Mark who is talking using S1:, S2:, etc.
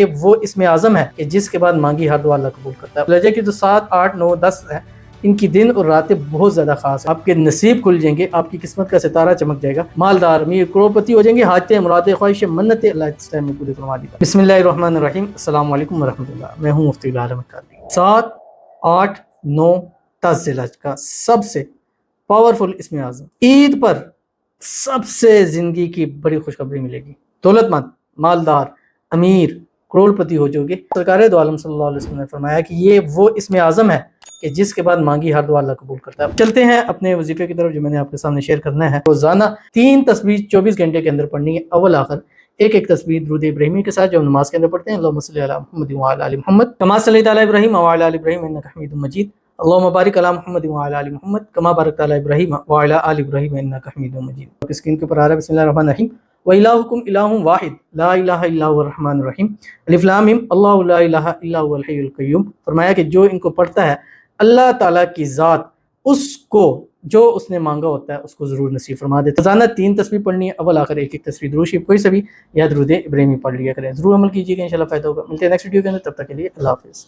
S1: کہ وہ اسم اعظم ہے کہ جس کے بعد مانگی ہر دعا اللہ قبول کرتا ہے۔ درجے کی جو 7، 8، 9، 10 ہیں، ان کی دن اور راتیں بہت زیادہ خاص ہیں۔ آپ کے نصیب کھل جائیں گے، آپ کی قسمت کا ستارہ چمک جائے گا، مالدار، امیر، کروڑپتی ہو جائیں گے، حاجتیں، مرادیں، خواہشیں، منتیں اللہ اس ٹائم میں پوری فرما دے گا۔ بسم اللہ الرحمن الرحیم۔ السلام علیکم ورحمۃ اللہ، میں ہوں مفتی بلال احمد قادری۔ 7، 8، 9، 10 ذی الحج کا سب سے پاورفل اسم اعظم، عید پر سب سے زندگی کی بڑی خوشخبری ملے گی، دولت مند، مالدار، امیر، کروڑپتی ہو جاؤ گے۔ سرکار دو عالم صلی اللہ علیہ وسلم نے فرمایا کہ یہ وہ اسم اعظم ہے کہ جس کے بعد مانگی ہر دعا اللہ قبول کرتا ہے۔ چلتے ہیں اپنے وظیفے کی طرف جو میں نے آپ کے سامنے شیئر کرنا ہے۔ روزانہ 3 تسبیح 24 گھنٹے کے اندر پڑھنی ہے، اول آخر ایک تسبیح درود ابراہیمی کے ساتھ جو ہم نماز کے اندر پڑھتے ہیں، اللہم صلی علی محمد وعلی آل محمد کما صلیت علی ابراہیم وعلی آل ابراہیم انک حمید مجید، اللہم بارک علی محمد وعلی آل محمد کما بارکت علی ابراہیم وعلی آل ابراہیم انک حمید مجید۔ اسکرین کے اوپر آ رہا ہے بسم اللہ الرحمن الرحیم، وَإِلَٰهُكُمْ إِلَٰهٌ وَاحِدٌ لَا إِلَٰهَ إِلَّا هُوَ الرَّحْمَٰنُ الرَّحِيمُ الف لام میم اللہ لا الہ الا هو الحی القیوم۔ فرمایا کہ جو ان کو پڑھتا ہے اللہ تعالیٰ کی ذات اس کو جو اس نے مانگا ہوتا ہے اس کو ضرور نصیب فرما دیتا ہے۔ روزانہ 3 تسبیح پڑھنی ہے، اول آخر ایک تسبیح درود شریف کوئی سا بھی یا درود ابراہیمی پڑھ لیا کریں، ضرور عمل کیجیے گا، انشاءاللہ فائدہ ہوگا۔ ملتے ہیں نیکسٹ ویڈیو کے اندر، تب تک کے لیے اللہ حافظ۔